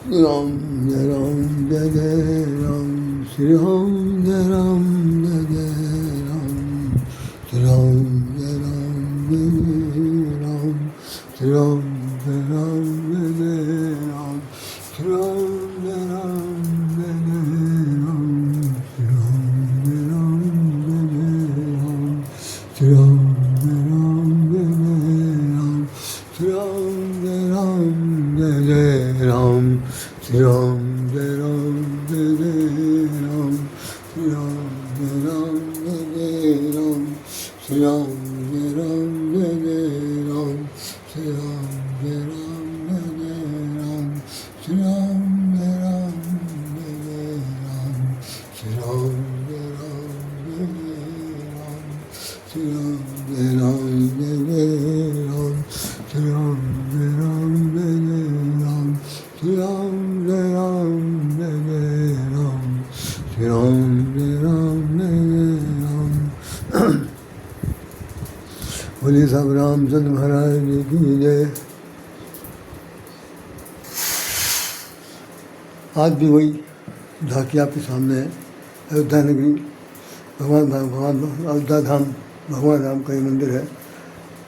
राम जय राम जय जय राम श्री राम जय राम जय जय राम श्री राम जय राम जय जय राम श्री राम जय राम जय जय राम श्री राम जय राम जय जय राम श्री राम जय राम जय जय राम श्री राम जय राम जय जय राम श्री राम जय राम जय जय राम श्री राम जय राम जय जय राम श्री राम जय राम जय जय राम श्री राम जय राम जय जय राम श्री राम जय राम जय जय राम श्री राम जय राम जय जय राम श्री राम जय राम जय जय राम श्री राम जय राम जय जय राम श्री राम जय राम जय जय राम श्री राम जय राम जय जय राम श्री राम जय राम जय जय राम। बोलिए साहब रामचंद्र महाराज जी की जय। आज भी वही झांकी आपके सामने है, अयोध्या नगरी, भगवान अयोध्या धाम, भगवान राम का ये मंदिर है।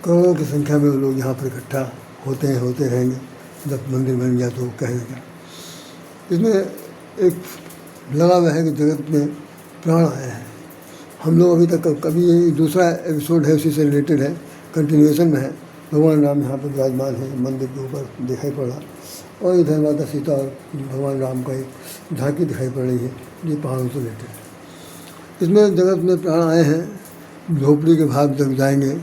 करोड़ों की संख्या में लोग यहाँ पर इकट्ठा होते हैं, होते रहेंगे। जब मंदिर बन गया तो कहेंगे क्या। इसमें एक लगा हुआ है कि जगत में प्राण आए हैं। हम लोग अभी तक कभी ये दूसरा एपिसोड है, उसी से रिलेटेड है, कंटिन्यूएशन में है। भगवान राम यहाँ पर विराजमान है, मंदिर के ऊपर दिखाई पड़ रहा, और इधर माता सीता और भगवान राम का एक झांकी दिखाई पड़ रही है, ये पहाड़ों से रिलेटेड है। इसमें जगत में प्राण आए हैं। झोपड़ी के भाग जग जाएंगे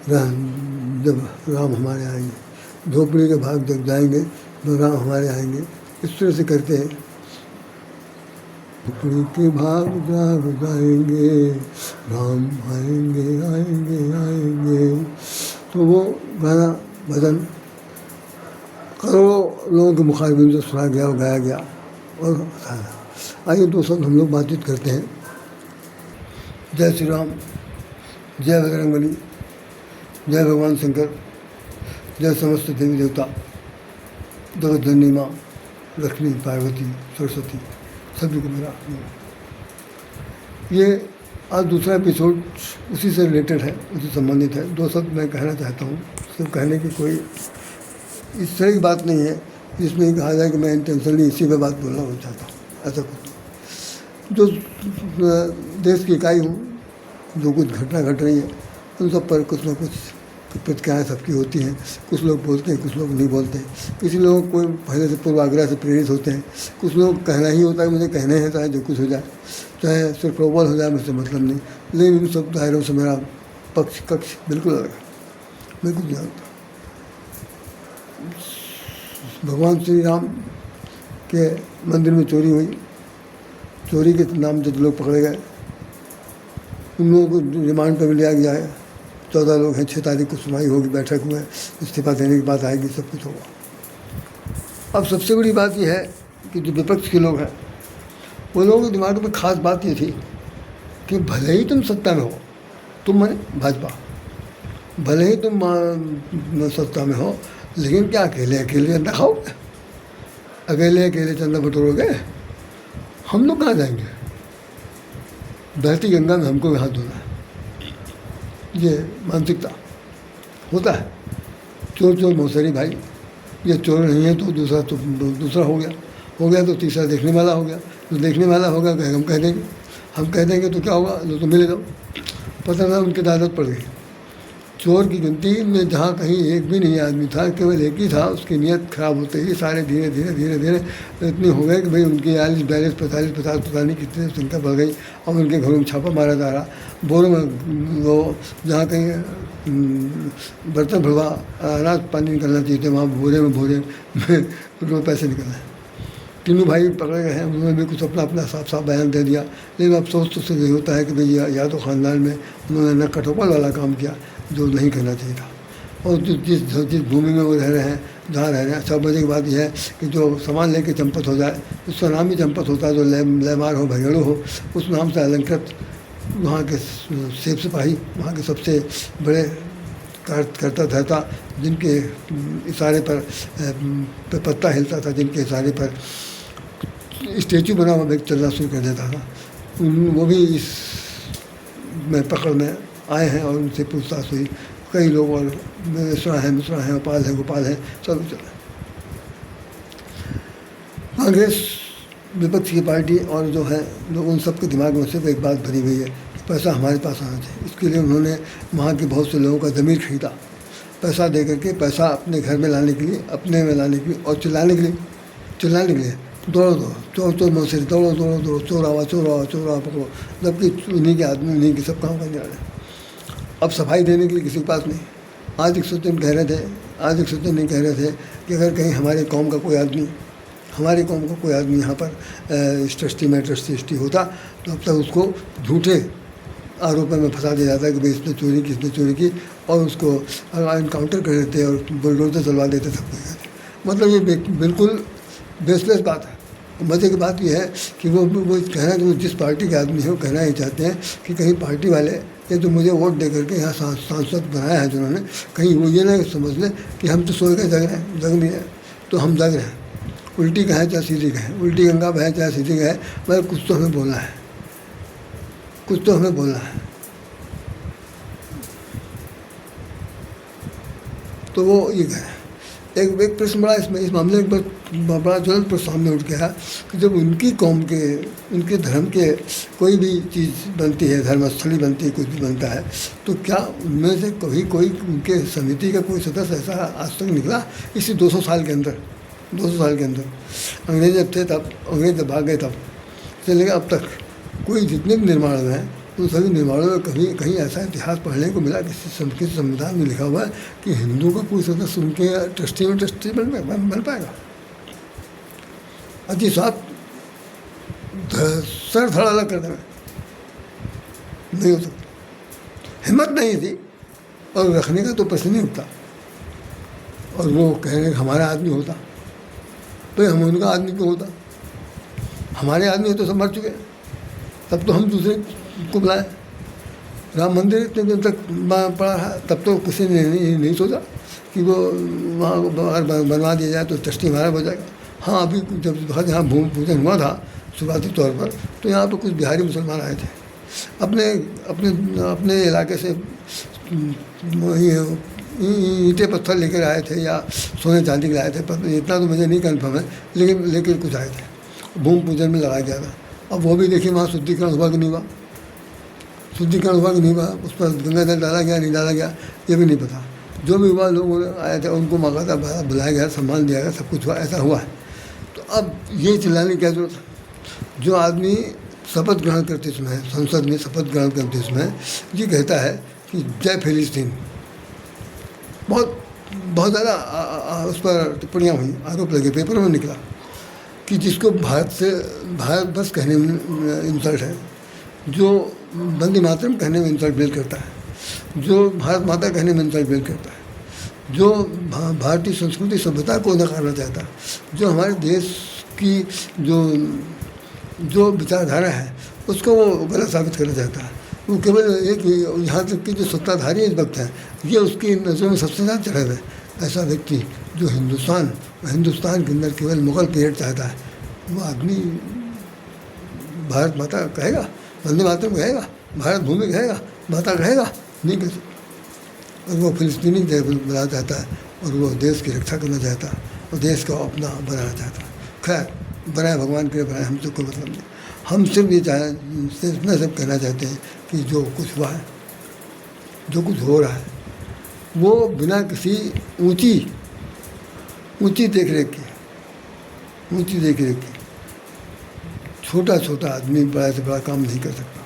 जब राम हमारे आएंगे, झोपड़ी के भाग जग जाएंगे जब राम हमारे आएंगे। इस तरह से करते हैं। झोपड़ी के भाग जग जाएंगे, राम आएंगे आएंगे आएंगे। तो वो गाना भजन करोड़ों लोगों के मुखारबिन से सुना गया और गाया गया। और आइए दोस्तों, हम लोग बातचीत करते हैं। जय श्री राम, जय बजरंगबली, जय भगवान शंकर, जय समस्त देवी देवता, जगत जननी माँ लक्ष्मी, पार्वती, सरस्वती, सभी को मेरा। ये आज दूसरा एपिसोड उसी से रिलेटेड है, उसी संबंधित है। दो शब्द मैं कहना चाहता हूँ। सिर्फ कहने की कोई इस तरह की बात नहीं है जिसमें कहा जाए कि मैं इंटेंशनली इसी पे बात बोलना चाहता हूँ, ऐसा कुछ। जो देश की इकाई हूँ, जो कुछ घटना घट रही है उन सब पर कुछ न कुछ प्रतिक्रियाएँ सबकी होती हैं। कुछ लोग बोलते हैं, कुछ लोग नहीं बोलते हैं। किसी लोग कोई पहले से पूर्वाग्रह से प्रेरित होते हैं। कुछ लोग कहना ही होता है मुझे कहने हैं, चाहे जो कुछ हो जाए, चाहे सिर्फ प्रबल हो जाए, मुझसे मतलब नहीं। लेकिन इन सब दायरों से मेरा पक्ष कक्ष बिल्कुल अलग है, मैं कुछ जानता। भगवान श्री राम के मंदिर में चोरी हुई, चोरी के नाम से लोग पकड़े गए। उन लोगों को रिमांड पर भी लिया गया है। 14 लोग हैं। 6 तारीख को सुनवाई होगी, बैठक हुआ है, इस्तीफा देने की बात आएगी, सब कुछ होगा। अब सबसे बड़ी बात यह है कि जो विपक्ष के लोग हैं, वो लोगों के दिमाग में खास बात ये थी कि भले ही तुम सत्ता में हो, तुम माने भाजपा, भले ही तुम सत्ता में हो, लेकिन क्या अकेले अकेले चंदा खाओगे? अकेले अकेले चंदा बटोरोगे? हम लोग कहाँ जाएंगे? बहती गंगा में हमको भी हाथ धोना है। ये मानसिकता होता है। चोर चोर मौसरी भाई, ये चोर नहीं है तो दूसरा हो गया तो तीसरा देखने वाला हो गया। जो देखने वाला होगा हम कह देंगे तो क्या होगा? तो मिले जाओ। पता ना उनकी आदत पड़ गई। चोर की गिनती में जहाँ कहीं एक भी नहीं आदमी था, केवल एक ही था, उसकी नीयत खराब होते ही सारे धीरे धीरे इतने हो गए कि भाई उनकी 42, 42, 45, 50 पता नहीं कितने संख्या बढ़ गई। अब उनके घरों में छापा मारा जा रहा। बोरों में वो जहाँ कहीं बर्तन भरवा अनाज पानी निकलना चाहिए, वहाँ बोरे में पैसे निकल रहे हैं। तीनों भाई पकड़े गए हैं। उन्होंने भी कुछ अपना साफ साफ बयान दे दिया। लेकिन अफसोस तो सिर्फ यही होता है कि भाई या तो ख़ानदान में उन्होंने न कठोपन वाला काम किया जो नहीं करना चाहिए था, और जिस भूमि में वो रह रहे हैं, जहाँ रह रहे हैं। सब मजे की बात यह है कि जो सामान लेके चंपत हो जाए, उसका नाम ही चंपत होता है। जो लेमार हो, भगेड़ो हो, उस नाम से अलंकृत वहाँ के सेब सिपाही, वहाँ के सबसे बड़े करता धरता, जिनके इशारे पर पत्ता हिलता था, जिनके इशारे पर स्टेचू बना हुआ व्यक्ति चलना शुरू कर देता था, वो भी इस में पकड़ में आए हैं और उनसे पूछताछ हुई। कई लोग और मिश्रा हैं, गोपाल हैं, सब चले। कांग्रेस विपक्ष की पार्टी और जो है लोग, उन सबके दिमाग में सिर्फ एक बात भरी हुई है, पैसा हमारे पास आना चाहिए। इसके लिए उन्होंने वहाँ के बहुत से लोगों का ज़मीर खरीदा, पैसा दे करके, पैसा अपने घर में लाने के लिए, अपने में लाने के लिए और चिल्लाने के लिए दौड़ो चोर मुँह से दौड़ो, चोर आवा पकड़ो, जबकि उन्हीं के आदमी, उन्हीं के सब काम करने वाले। अब सफाई देने के लिए किसी के पास नहीं। आज एक सज्जन कह रहे थे कि अगर कहीं हमारे कौम का कोई आदमी यहाँ पर ट्रस्टी होता तो अब तक उसको झूठे आरोपों में फंसा दिया जाता है कि भाई इसने चोरी की और उसको इनकाउंटर कर देते और बुलडोजर चलवा देते सब कुछ। मतलब ये बिल्कुल बेसलेस बात है। मज़े की बात यह है कि वो कहना कि वो जिस पार्टी के आदमी है वो कहना ही चाहते हैं कि कहीं पार्टी वाले ये तो मुझे वोट दे करके यहाँ सांसद बनाया है जिन्होंने, कहीं वो ये ना समझ लें कि हम तो सोए के जग नहीं है, तो हम जग रहे हैं। उल्टी कहें चाहे सीधी कहें, उल्टी गंगा बहे चाहे सीधी कहें, मगर कुछ तो हमें बोलना है। तो वो ये कहें। एक प्रश्न बड़ा इस मामले में बड़ा ज्वलंत प्रश्न सामने उठ गया कि जब उनकी कौम के, उनके धर्म के कोई भी चीज़ बनती है, धर्मस्थली बनती है, कुछ भी बनता है, तो क्या उनमें से कभी कोई उनके समिति का कोई सदस्य ऐसा आज तक निकला इसी 200 साल के अंदर? अंग्रेज जब थे तब, अंग्रेज जब भाग गए तब से लेकर अब तक कोई जितने भी निर्माण हुए हैं उन सभी निर्माणों में कहीं ऐसा इतिहास पढ़ने को मिला किसी संविधान में लिखा हुआ है कि हिंदू का कोई सदस्य उनके ट्रस्टी बन पाएगा? अजी साहब सर थोड़ा अलग करने में नहीं हो सकता, हिम्मत नहीं थी और रखने का तो प्रश्न नहीं उठता। और वो कह रहे हमारा आदमी होता, तो हम उनका आदमी क्यों होता? हमारे आदमी तो सब मर चुके, तब तो हम दूसरे को बुलाए। राम मंदिर इतने दिन तक पड़ा है, तब तो किसी ने नहीं सोचा कि वो वहाँ बनवा दिया जाए तो ट्रस्टी हमारा हो जाएगा। हाँ, अभी जब यहाँ भूमि पूजन हुआ था शुरुआती तौर पर, तो यहाँ पर कुछ बिहारी मुसलमान आए थे, अपने इलाके से ईंटें पत्थर लेकर आए थे या सोने चांदी के लाए थे, पर इतना तो मुझे नहीं कन्फर्म है, लेकिन कुछ आए थे, भूमि पूजन में लगाया गया था। अब वो भी देखिए वहाँ शुद्धिकरण हुआ कि नहीं हुआ, उस पर गंगा जल डाला गया नहीं डाला गया ये भी नहीं पता। जो भी हुआ, लोग आए थे, उनको मौका बुलाया गया, सम्मान दिया गया, सब कुछ हुआ, ऐसा हुआ है। तो अब ये चिल्लाने की क्या जरूरत है? जो आदमी शपथ ग्रहण करते समय, संसद में शपथ ग्रहण करते समय ये कहता है कि जय फिलिस्तीन, बहुत ज़्यादा उस पर टिप्पणियाँ हुई, आरोप लगे, पेपर में निकला कि जिसको भारत बस कहने में इंसल्ट है, जो वंदे मातरम कहने में इंसल्ट बिल्ड करता है, जो भारत माता कहने में इंसल्ट बिल्ड करता है, जो भारतीय संस्कृति सभ्यता को नकारना चाहता है, जो हमारे देश की जो विचारधारा है उसको वो गलत साबित करना चाहता है। वो केवल एक, यहाँ तक कि जो सत्ताधारी इस वक्त हैं, ये उसकी नज़रों में सबसे ज़्यादा चढ़े हुए ऐसा व्यक्ति जो हिंदुस्तान के अंदर केवल मुगल पीरियड चाहता है, वो आदमी भारत माता कहेगा, वंदे मातरम कहेगा, भारत भूमि कहेगा, माता कहेगा? नहीं कह सकता। और वो फिलिस्तीनी बनाना चाहता है और वो देश की रक्षा करना चाहता है और देश को अपना बनाना चाहता है। खैर, बनाए भगवान के बनाए, हमसे कोई मतलब नहीं। हम सिर्फ ये इतना सब कहना चाहते हैं कि जो कुछ हुआ है, जो कुछ हो रहा है, वो बिना किसी ऊंची देख रेख के छोटा आदमी बड़ा से बड़ा काम नहीं कर सकता।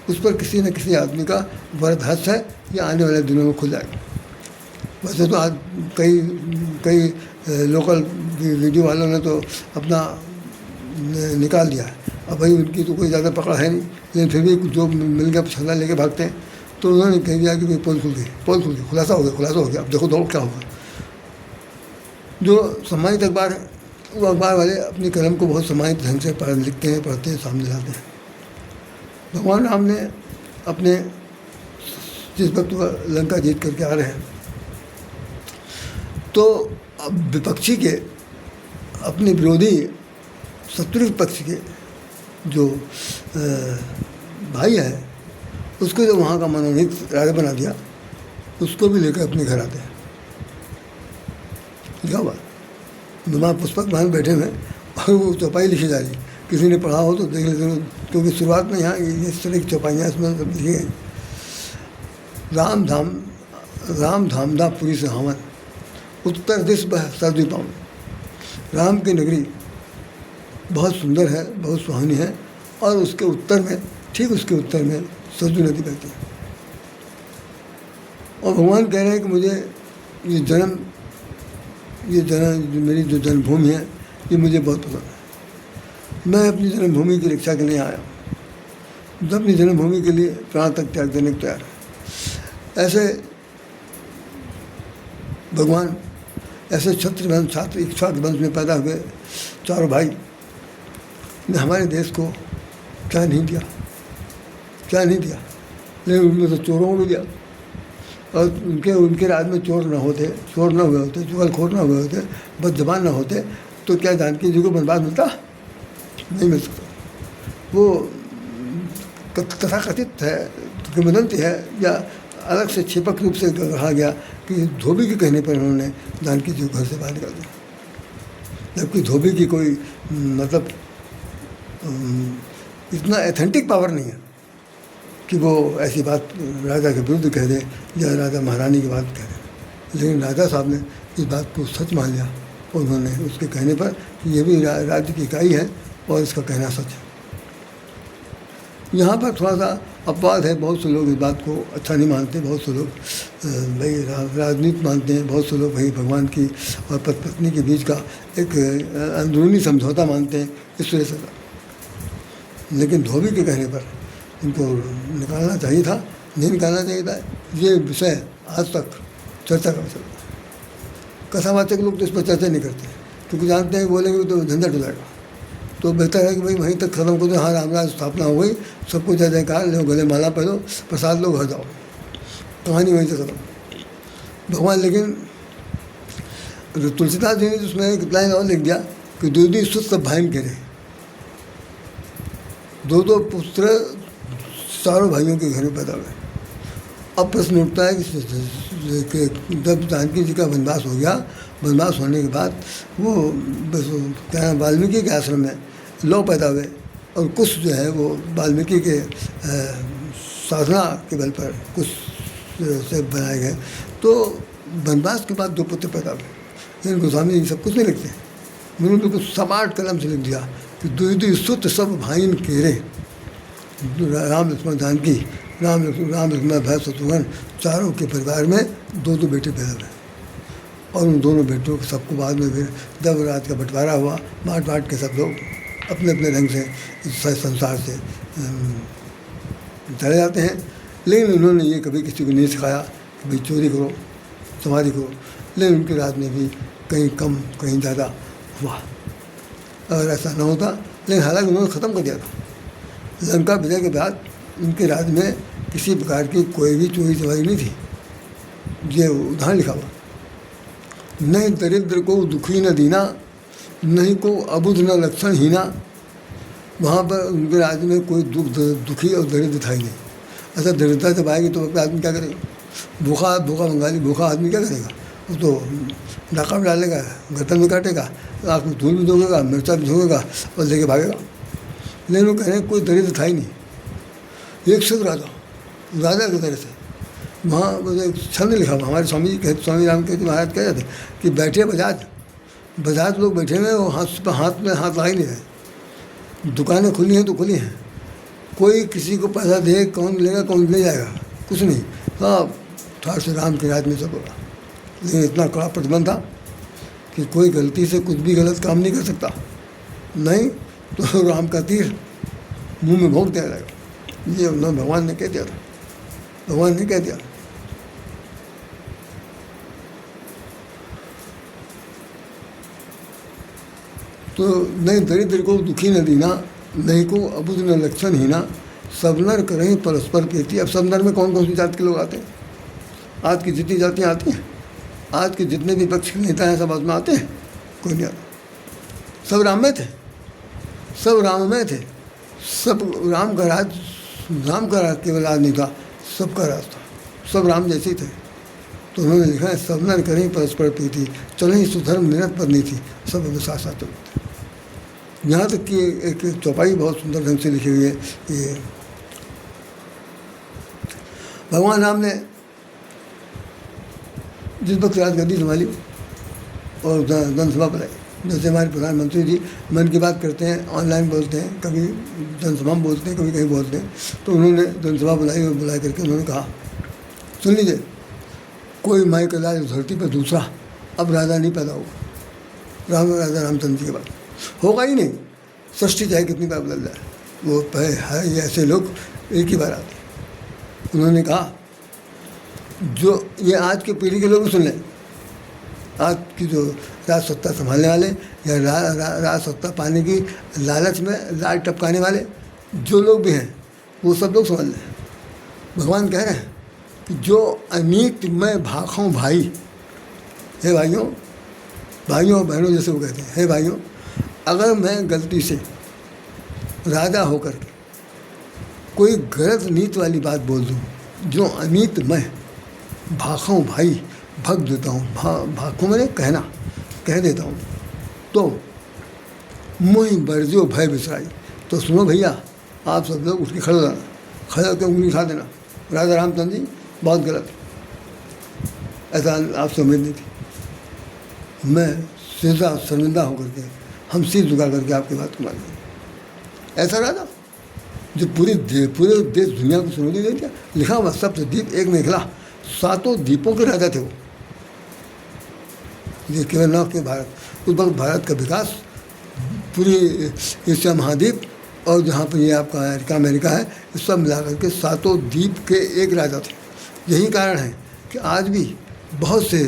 उस पर किसी न किसी आदमी का वरदहस्त है, ये आने वाले दिनों में खुल जाएगा। वैसे तो आज कई लोकल वीडियो वालों ने तो अपना निकाल दिया है, अब भाई उनकी तो कोई ज़्यादा पकड़ है नहीं, लेकिन फिर भी जो मिल गया छल्ला लेके भागते हैं। तो उन्होंने कह दिया कि पोल खुल गई, खुलासा हो गया, अब देखो दौड़ क्या होगा। जो सम्मानित अखबार है, वो अखबार वाले अपनी कलम को बहुत सम्मानित ढंग से लिखते हैं, पढ़ते हैं, सामने लाते हैं। भगवान राम ने अपने जिस वक्त वह लंका जीत करके आ रहे हैं। तो अब विपक्षी के अपने विरोधी शत्रु पक्ष के जो भाई है उसको जो वहाँ का मनोनीत राजा बना दिया, उसको भी लेकर अपने घर आते हैं। क्या बात, नुमा पुष्पक मान बैठे हुए और वो चौपाई लिखी जा रही, किसी ने पढ़ा हो तो देख लेते हो, क्योंकि शुरुआत में यहाँ इस तरह की चौपाइयाँ इसमें सब लिखी गई। राम धामदा पुरी से हवन, उत्तर दिश बह सर्दी पाऊँ। राम की नगरी बहुत सुंदर है, बहुत सुहानी है, और उसके उत्तर में, ठीक उसके उत्तर में सरजू नदी बहती है। और भगवान कह रहे हैं कि मुझे ये मेरी जो जन्मभूमि है ये मुझे बहुत पसंद है। मैं अपनी जन्मभूमि की रक्षा के लिए आया हूँ, तो अपनी जन्मभूमि के लिए प्राण तक त्याग देने को तैयार है। ऐसे भगवान ऐसे छात्र इक्ष्वाकु वंश में पैदा हुए चारों भाई ने हमारे देश को क्या नहीं दिया, लेकिन उनमें तो चोरों को भी दिया। और उनके राज में चोर न हुए होते, चुगलखोर न हुए होते, बदजबान न होते, तो क्या जानकी जी को वनवास मिलता? नहीं मिल सकता। वो तथाकथित है, किंवदंती है, या अलग से छिपक रूप से कहा गया कि धोबी के कहने पर उन्होंने जानकी जी को घर से बाहर निकाल दिया, जबकि धोबी की कोई मतलब इतना एथेंटिक पावर नहीं है कि वो ऐसी बात राजा के विरुद्ध कह दे या राजा महारानी की बात कह दे। लेकिन राजा साहब ने इस बात को सच मान लिया और उन्होंने उसके कहने पर कि ये भी राज्य की इकाई है और इसका कहना सच है। यहाँ पर थोड़ा सा अपवाद है, बहुत से लोग इस बात को अच्छा नहीं मानते, बहुत से लोग भाई राजनीति मानते हैं, बहुत से लोग भाई भगवान की और पत्नी के बीच का एक अंदरूनी समझौता मानते हैं, इस वजह से। लेकिन धोबी के कहने पर इनको निकालना चाहिए था, नहीं निकालना चाहिए था, ये विषय आज तक चर्चा का विषय। कथावाचक लोग तो इस पर चर्चा नहीं करते, क्योंकि जानते हैं बोलेंगे तो झंझट हो जाएगा। तो बेहतर है कि भाई वहीं तक खत्म कर दो, हाँ रामराज स्थापना हो गई, सबको जय जयकार, लो गले माला पहनो, प्रसाद लो, घर जाओ, कहानी वहीं से खत्म। भगवान लेकिन तुलसीदास जी ने उसमें एक लाइन और लिख दिया कि दूधी सुत सब भाई के रहे, दो पुत्र चारों भाइयों के घर में पैदा हुए। अब प्रश्न उठता है कि जब जानकी जी का वनवास हो गया, वनवास होने के बाद वो क्या वाल्मीकि के आश्रम में लौ पैदा हुए, और कुछ जो है वो वाल्मीकि के साधना के बल पर कुछ से बनाए गए। तो वनवास के बाद दो पुत्र पैदा हुए। लेकिन गोस्वामी जी सब कुछ नहीं लिखते, उन्होंने बिल्कुल समाट कलम से लिख दिया कि दुई सुत सब भाइन केरे, राम लक्ष्मण जानकी, राम लक्ष्मण भरत शत्रुघ्न चारों के परिवार में दो बेटे पैदा हुए। और उन दोनों बेटों को सबको बाद में फिर जब राज का बंटवारा हुआ, बांट के सब लोग अपने अपने ढंग से इस संसार से चले जाते हैं। लेकिन उन्होंने ये कभी किसी को नहीं सिखाया कि भाई चोरी करो, चमारी करो। लेकिन उनके राज में भी कहीं कम कहीं ज़्यादा हुआ, अगर ऐसा न होता। लेकिन हालांकि उन्होंने ख़त्म कर दिया था। लंका विजय के बाद उनके राज्य में किसी प्रकार की कोई भी चोरी चमारी नहीं थी। ये उदाहरण लिखा हुआ, नहीं दरिद्र को दुखी न दीना, नहीं को अबुध न लक्षण हीना। वहाँ पर उनके राज्य में कोई दुखी और दरिद्र था ही नहीं। अच्छा, दरिद्रता जब आएगी तो अपना आदमी क्या करेगा? भूखा बंगाली भूखा आदमी क्या करेगा? वो तो डाका भी डालेगा, गर्दन में काटेगा, आँख में धूल भी धोगेगा, मिर्चा भी धोगेगा और लेके भागेगा। लेकिन वो कह रहे हैं कोई दरिद्र था ही नहीं। एक शुद्ध राजा की तरह से वहाँ मुझे छंद लिखा हुआ, हमारे स्वामी जी कहते, स्वामी रामकृष्ण महाराज कह रहे थे कि बैठे बजाज लोग बैठे हुए, वो हाथ में हाथ ला ही नहीं रहे। दुकानें खुली हैं तो खुली हैं, कोई किसी को पैसा दे, कौन लेगा कौन ले जाएगा, कुछ नहीं। हाँ, ठाकुर श्री राम के राज में सब होगा। लेकिन इतना कड़ा प्रतिबंध था कि कोई गलती से कुछ भी गलत काम नहीं कर सकता, नहीं तो राम का तीर मुंह में भोंक दिया जाएगा। ये उन्होंने भगवान ने कह दिया था, भगवान ने कह दिया। तो नहीं दरिद्र को दुखी न दीना, नहीं को अबुध न लक्षण हीना, सब नर करें परस्पर प्रीति। अब सब नर में कौन कौन सी जाति के लोग आते हैं? आज की जितनी जातियाँ आती हैं, आज के जितने भी पक्ष के नेता हैं, सब उसमें आते हैं? कोई नहीं आता। सब राम में थे, सब राम में थे, सब राम का राज केवल राज नहीं था, सबका राज था, सब राम जैसे ही थे। तो उन्होंने लिखा है सब नर करें परस्पर प्रीति, चलें सुधर्म निरत पर नहीं थी, सब हमें साथ साथ चलते थे। यहाँ तक कि एक चौपाई बहुत सुंदर ढंग से लिखी हुई है। ये भगवान राम ने जिस वक्त राजगद्दी संभाली और जनसभा बुलाई, जैसे हमारे प्रधानमंत्री जी मन की बात करते हैं, ऑनलाइन बोलते हैं, कभी जनसभा में बोलते हैं, कभी कहीं बोलते हैं, तो उन्होंने जनसभा बुलाई और बुला करके उन्होंने कहा, सुन लीजिए, कोई माई का लाल धरती पर दूसरा अब राजा नहीं पैदा होगा राजा रामचंद्र जी के बाद, होगा ही नहीं। सृष्टि चाहे कितनी बार बदल जाए, वो है ये ऐसे लोग एक ही बार आते। उन्होंने कहा जो ये आज के पीढ़ी के लोग भी सुन लें, आज की जो राज सत्ता संभालने वाले या राज सत्ता पाने की लालच में लाल टपकाने वाले जो लोग भी हैं, वो सब लोग समझ लें। भगवान कह रहे हैं कि जो अनीत में भाखों भाई, हे भाइयों, भाइयों और बहनों जैसे वो कहते हैं, हे भाइयों, अगर मैं गलती से राजा होकर के कोई गलत नीत वाली बात बोल दूँ, जो अनीत मैं भाखों भाई भग देता हूँ, भाखों मैंने कहना कह देता हूँ, तो मुँह बरजो भय बिसराई। तो सुनो भैया, आप सब लोग उठ के खड़े रहना, खड़े होकर उंगली उठा देना, राजा रामचंद्र जी बहुत गलत, ऐसा आपसे उम्मीद नहीं थी। मैं सीधा शर्मिंदा होकर के, हम सिर झुका करके आपकी बात को मान लेंगे। ऐसा राजा जो पूरे देश दुनिया को सुनोगी दे दिया, लिखा हुआ सप्तद्वीप एक में निकला, 7 द्वीपों के राजा थे वो। ये केवल न के भारत, उस वक्त भारत का विकास पूरी एशिया महाद्वीप और जहाँ पर ये आपका अमेरिका है, इस सब मिला करके 7 द्वीप के एक राजा थे। यही कारण है कि आज भी बहुत से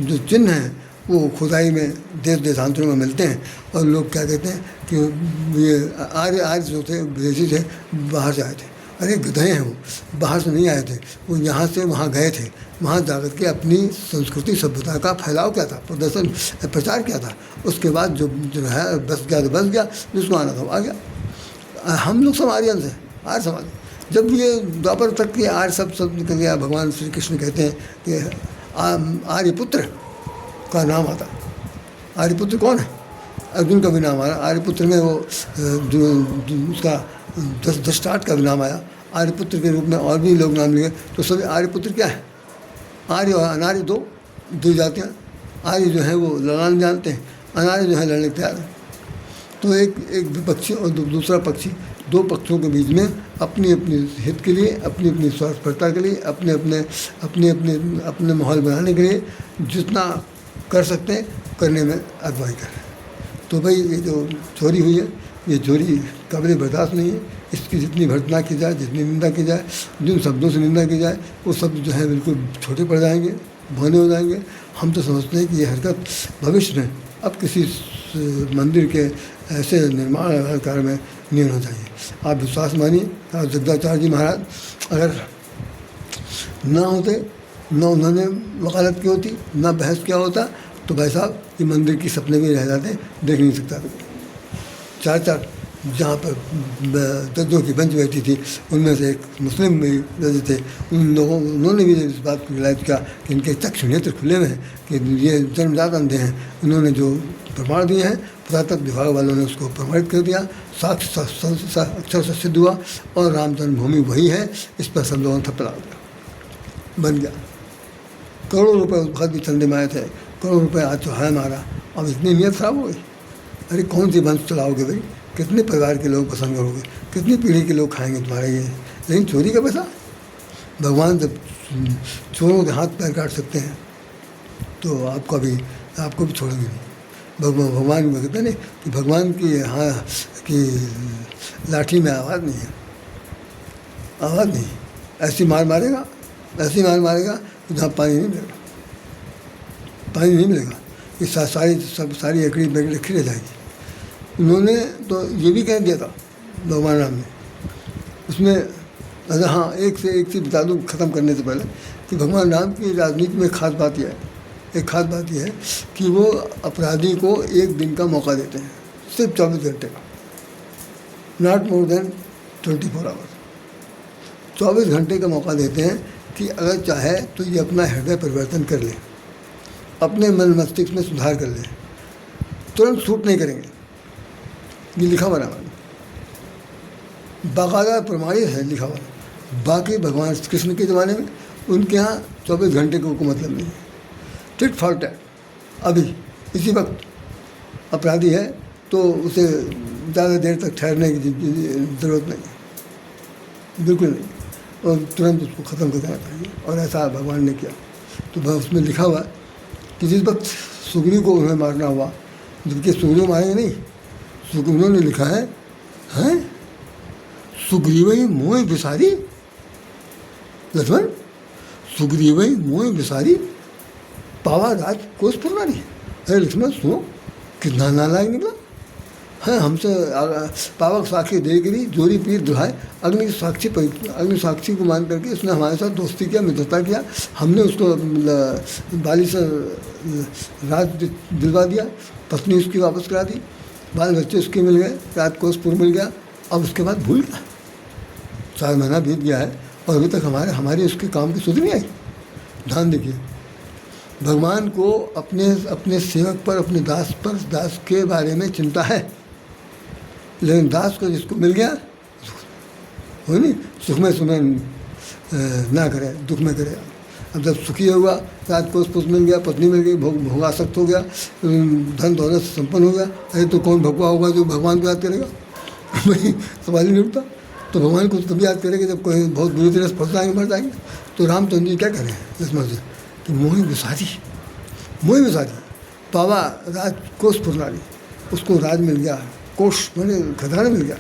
जो चिन्ह हैं वो खुदाई में देश देशांतरों में मिलते हैं, और लोग क्या कहते हैं कि ये आर्य जो थे विदेशी थे, बाहर से आए थे। अरे गधे हैं, वो बाहर से नहीं आए थे, वो यहाँ से वहाँ गए थे, वहाँ जाकर के अपनी संस्कृति सभ्यता का फैलाव क्या था, प्रचार क्या था, उसके बाद जो है बस गया तो बस गया, जिसको आना था वो आ गया। हम लोग सब आर्यन से, आर्य समाज। जब ये द्वापर तक के आर्य शब्द निकल गया, भगवान श्री कृष्ण कहते हैं कि आर्यपुत्र का नाम आता। आर्यपुत्र कौन है? अर्जुन का भी नाम आया आर्यपुत्र में, वो उसका दृष्टार्थ का भी नाम आया आर्यपुत्र के रूप में, और भी लोग नाम लिए। तो सभी आर्यपुत्र क्या है? आर्य और अनार्य दो जातियाँ। आर्य जो है वो लड़ना नहीं जानते हैं, अनार्य जो है लड़ने को तैयार है। तो एक विपक्षी और दूसरा पक्षी, दो पक्षों के बीच में अपनी अपनी हित के लिए, अपनी अपनी स्वार्थपरता के लिए, अपने माहौल बनाने के लिए जितना कर सकते हैं करने में अगुवाई कर रहे हैं। तो भाई ये जो चोरी हुई है, ये चोरी काबिल बर्दाश्त नहीं है। इसकी जितनी भर्त्सना की जाए, जितनी निंदा की जाए, जिन शब्दों से निंदा की जाए, वो शब्द जो है बिल्कुल छोटे पड़ जाएंगे, भौने हो जाएंगे। हम तो समझते हैं कि ये हरकत भविष्य में अब किसी मंदिर के ऐसे निर्माण कार्य में नहीं होना चाहिए। आप विश्वास मानिए, आप जगदाचार्य जी महाराज अगर ना होते, ना उन्होंने वकालत की होती, ना बहस किया होता, तो भाई साहब ये मंदिर की सपने में रह जाते, देख नहीं सकता। 4 जहाँ पर जजों की बेंच बैठी थी, उनमें से एक मुस्लिम भी जज थे। उन्होंने भी इस बात को रिलाइज किया कि इनके चक्षु नेत्र खुले हुए हैं, कि ये जन्मजात अंधे हैं। उन्होंने जो प्रमाण दिए हैं, पुरातत्व विभाग वालों ने उसको प्रमाणित कर दिया, साक्ष्य अक्षर से सिद्ध हुआ, और राम जन्मभूमि वही है। इस पर सब लोगों ने थप्पड़ डाल दिया, बन गया। करोड़ों रुपये उस वक्त भी चंदे में आए थे, करोड़ों रुपये आज चौहाया मारा। अब इतनी नीयत खराब हो गई। अरे कौन सी वंश चलाओगे भाई? कितने परिवार के लोग पसंद करोगे? कितनी पीढ़ी के लोग खाएंगे तुम्हारे ये? लेकिन चोरी का पैसा, भगवान जब चोरों के हाथ पैर काट सकते हैं तो आपको भी छोड़ेंगे नहीं। भगवान कहते हैं कि भगवान की की लाठी में आवाज़ नहीं है, आवाज़ नहीं। ऐसी मार मारेगा कि जहाँ पानी नहीं मिलेगा, पानी नहीं मिलेगा, कि सारी लकड़ी रखी रह जाएगी। उन्होंने तो ये भी कह दिया था भगवान राम ने, उसमें अच्छा हाँ, एक चीज़ बता दूँ ख़त्म करने से पहले कि भगवान राम की राजनीति में एक खास बात यह है, एक खास बात यह है कि वो अपराधी को एक दिन का मौका देते हैं, सिर्फ 24 घंटे का, नॉट मोर देन 24 आवर्स। 24 घंटे का मौका देते हैं कि अगर चाहे तो ये अपना हृदय परिवर्तन कर ले, अपने मन मस्तिष्क में सुधार कर ले, तुरंत शूट नहीं करेंगे। ये लिखा हुआ रामायण, बाकायदा प्रमाणित है, लिखा हुआ। बाकी भगवान कृष्ण के ज़माने में उनके यहाँ 24 घंटे को कोई मतलब नहीं है, टिट फॉर टैट। अभी इसी वक्त अपराधी है तो उसे ज़्यादा देर तक ठहरने की ज़रूरत नहीं, बिल्कुल नहीं, और तुरंत उसको ख़त्म कर देना चाहिए। और ऐसा भगवान ने किया। तो उसमें लिखा हुआ कि जिस वक्त सुग्रीव को उन्हें मारना हुआ, जबकि सुग्रीव मारेंगे नहीं, सुग्रीव ने लिखा है, हैं सुग्रीव मोह विसारी, लक्ष्मण सुग्रीव मोह विसारी पावा राज कोस पुरानी। अरे लक्ष्मण सुनो, कितना नालायक निकला है। हमसे पावक साक्षी दे गिरी, जोरी पीर दुहाए, अग्नि साक्षी को मान करके उसने हमारे साथ दोस्ती किया, मित्रता किया। हमने उसको बाली से राज दिलवा दिया, पत्नी उसकी वापस करा दी, बाल बच्चे उसके मिल गए, राजकोषपुर मिल गया। अब उसके बाद भूल गया, 4 महीना बीत गया है और अभी तक हमारे उसके काम की सुध नहीं आई। ध्यान देखिए, भगवान को अपने सेवक पर, अपने दास के बारे में चिंता है, लेकिन दास को जिसको मिल गया हो नहीं, सुख में ना करे, दुख में करे। अब जब सुखी हुआ, राजकोष पुष्प मिल गया, पत्नी मिल गई, भोगासक्त हो गया, धन दौलत से संपन्न हो गया, अरे तो कौन भगवा होगा जो भगवान को याद करेगा? भाई सवाल ही नहीं उठता। तो भगवान को तभी याद करेंगे जब कोई बहुत बुरी तरह से फंस जाएंगे, मर जाएंगे। तो रामचंद्र जी क्या करें लक्ष्मण से कि मोहि विसारी पावा राजकोष पुरानी, उसको राज मिल गया, कोष मैंने खजाना मिल गया।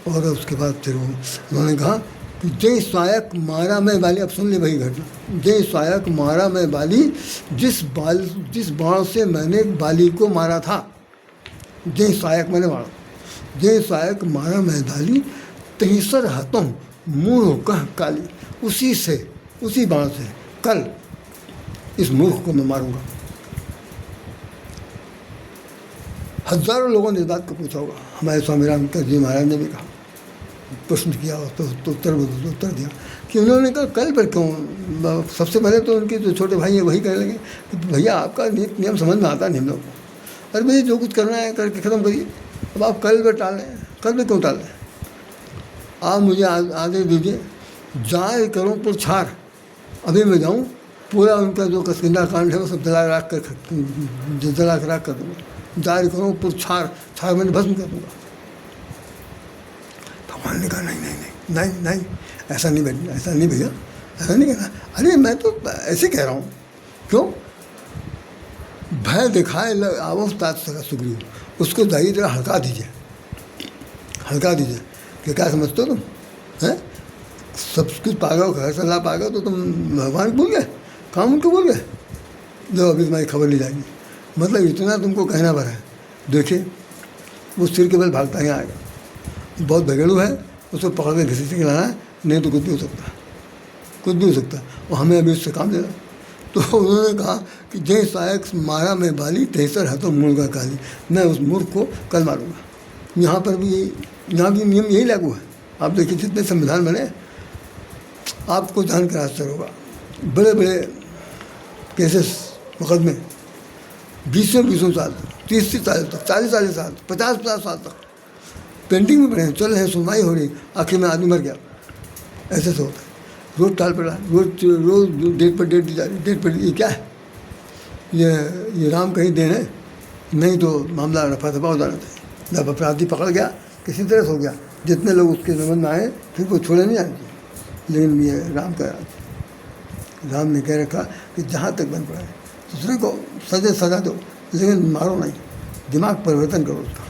और उसके बाद फिर उन्होंने कहा कि जय सहायक मारा मैं बाली। अब सुन ले वही घटना, जय सहायक मारा मैं बाली, जिस बाण से मैंने बाली को मारा था। जय सहायक मैंने मारा, जय सहायक मारा मैं बाली, तहिसर हतों मूढ़ कह काली। उसी बाण से कल इस मूर्ख को मैं मारूंगा। हजारों लोगों ने इस बात को पूछा होगा, हमारे स्वामी रामचंद्र जी महाराज ने भी कहा, प्रश्न किया तो उत्तर दिया कि उन्होंने कहा कल पर क्यों? सबसे पहले तो उनके जो छोटे भाई हैं वही कहने लगे कि भैया आपका नियम समझ में आता नहीं हम लोग को। अरे भैया जो कुछ करना है करके ख़त्म करिए, अब आप कल पर टाल रहे हैं, कल पर क्यों टाल रहे हैं? आप मुझे आदेश दीजिए, जाए करूँ पुरछार, अभी मैं जाऊँ पूरा उनका जो किस्किंदा कांड है वो सब जला के राख कर दूँगा। जारी करूँ पुरछार, छार मैंने भस्म कर दूँगा। भगवान ने कहा नहीं, ऐसा नहीं भैया, ऐसा नहीं कहना। अरे मैं तो ऐसे कह रहा हूँ, क्यों? भय दिखाए आवो तात सका सुग्रीव, उसको जाइए जरा हल्का दीजिए कि क्या समझते हो तुम हैं? सब कुछ पागो, घर से ला पागो तो तुम भगवान भूल गए, काम उनको भूल गए। जो अभी तुम्हारी खबर ली जाएगी, मतलब इतना तुमको कहना भरा है। देखिए वो सिर के बल भागता ही आएगा, बहुत भगेड़ू है, उसको पकड़ के घसीट के लाना है, नहीं तो कुछ भी हो सकता और हमें अभी उससे काम लेना। तो उन्होंने कहा कि जय सहायक मारा मैं बाली, तेसर है तो मुर्गा काली, मैं उस मूर्ख को कल मारूंगा। यहाँ भी नियम यही लागू है। आप देखिए जितने संविधान बने, आपको जानकर आश्चर्य होगा, बड़े बड़े केसेस मुकदमे 20 साल तक, 30 साल तक, 40 साल तक, 50 साल तक पेंटिंग में पड़े चल रहे हैं, सुनवाई हो रही, आखिर में आदमी मर गया। ऐसे से होता है, रोज टाल पड़ा, रोज डेट पर डेट दी जा रही, डेट पर ये क्या है? ये राम कहीं देन है? नहीं तो मामला रफा दफा हो जाना चाहिए। जब अपराधी पकड़ गया, किसी तरह से हो गया, जितने लोग उसके जमन में आए फिर वो छोड़े नहीं जाने। लेकिन ये राम का राज, राम ने कह रखा कि जहाँ तक बन पड़ा है दूसरे को सजा दो, लेकिन मारो नहीं, दिमाग परिवर्तन करो उसका।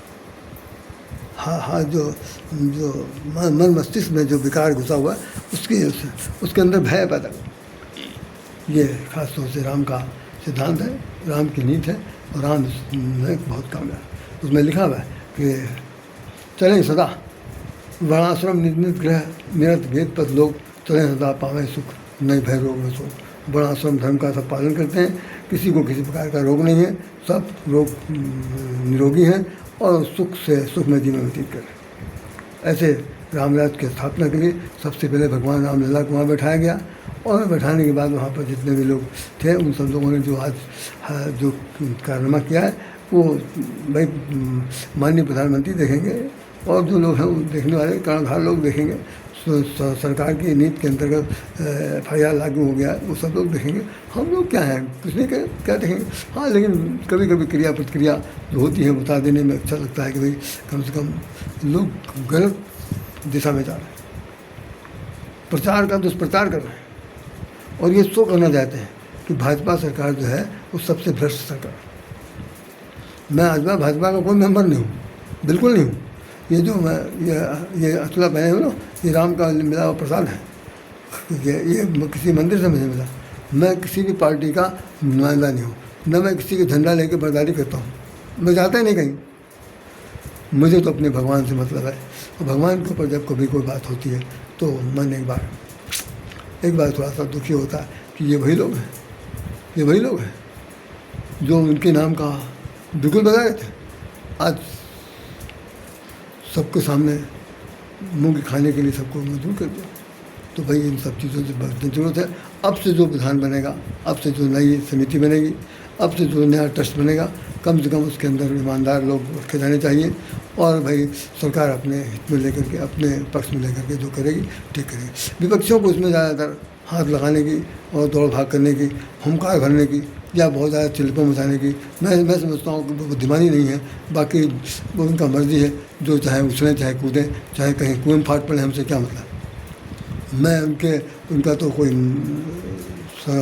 हाँ, जो मन मस्तिष्क में जो विकार घुसा हुआ उसके अंदर भय पैदा करो। ये खास तौर से राम का सिद्धांत है, राम की नीति है, और राम इसमें बहुत कामयाब। उसमें लिखा हुआ है कि चलें सदा वर्णाश्रम नित ग्रह निरत भेद पथ लोग चले सदा पावे सुख नहीं भय रोग में सो। वर्णाश्रम धर्म का सब पालन करते हैं, किसी को किसी प्रकार का रोग नहीं है, सब रोग निरोगी हैं और सुख से सुख में जीवन व्यतीत कर रहे हैं। ऐसे रामराज की स्थापना के लिए सबसे पहले भगवान रामलला को वहाँ बैठाया गया और बैठाने के बाद वहाँ पर जितने भी लोग थे उन सब लोगों ने जो आज जो कारनामा किया है वो भाई माननीय प्रधानमंत्री देखेंगे और जो लोग हैं वो देखने वाले कर्णधार लोग देखेंगे। सरकार की नीति के अंतर्गत FIR लागू हो गया, वो सब लोग देखेंगे। हम लोग क्या हैं, कुछ नहीं क्या देखेंगे। हाँ, लेकिन कभी कभी क्रिया प्रतिक्रिया जो होती है बता देने में अच्छा लगता है कि भाई कम से कम लोग गलत दिशा में जा रहे हैं, प्रचार का दुष्प्रचार कर रहे हैं और ये शो करना चाहते हैं कि भाजपा सरकार जो है वो सबसे भ्रष्ट सरकार। मैं भाजपा का कोई मेंबर नहीं हूँ, बिल्कुल नहीं हूँ। ये जो मैं ये अचूला पहने हुए ना, ये राम का मिला हुआ प्रसाद है। ये किसी मंदिर से मुझे मिला। मैं किसी भी पार्टी का नुमाइंदा नहीं हूँ, न मैं किसी के झंडा लेके बर्दारी करता हूँ। मैं जाता ही नहीं कहीं। मुझे तो अपने भगवान से मतलब है और भगवान के ऊपर जब कभी कोई बात होती है तो मन एक बार थोड़ा सा दुखी होता है कि ये वही लोग हैं जो उनके नाम का बिल्कुल बता रहे थे, आज सबके सामने मुंह के खाने के लिए सबको मजबूर कर दिया। तो भाई इन सब चीज़ों से बचने की जरूरत है। अब से जो विधान बनेगा, अब से जो नई समिति बनेगी, अब से जो नया ट्रस्ट बनेगा, कम से कम उसके अंदर ईमानदार लोग रखे जाने चाहिए और भाई सरकार अपने हित में लेकर के, अपने पक्ष में लेकर के जो करेगी ठीक करेगी। विपक्षियों को इसमें ज़्यादातर हाथ लगाने की और दौड़ भाग करने की, हुंकार भरने की या बहुत ज़्यादा चिल्पों मचाने की मैं समझता हूँ कि वो बुद्धिमानी नहीं है। बाकी वो उनका मर्जी है, जो चाहे उछलें चाहे कूदें, चाहे कहीं कुएं में फाट पड़े, हमसे क्या मतलब। मैं उनका तो कोई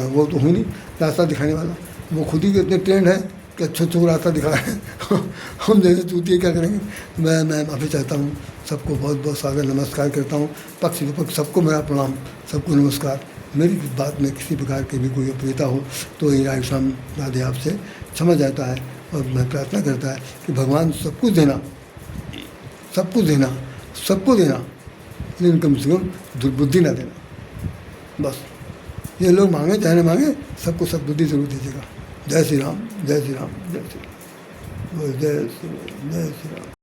वो तो हूँ नहीं रास्ता दिखाने वाला। वो खुद ही इतने ट्रेंड है कि अच्छा रास्ता दिखा रहे हैं। हम जैसे चूतिए क्या करेंगे। मैं माफ़ी चाहता हूँ, सबको बहुत बहुत सादर नमस्कार करता हूँ। पक्ष विपक्ष सबको मेरा प्रणाम, सबको नमस्कार। मेरी बात में किसी प्रकार की भी कोई अप्रियता हो तो ये राधेश्याम राधे आपसे क्षमा जाता है और मैं प्रार्थना करता है कि भगवान सब कुछ देना, लेकिन कम से कम दुर्बुद्धि ना देना। बस ये लोग मांगे चाहे ना मांगे, सबको सद्बुद्धि जरूर दीजिएगा। जय श्री राम, जय श्री राम, जय श्री राम, जय श्री राम, जय श्री राम।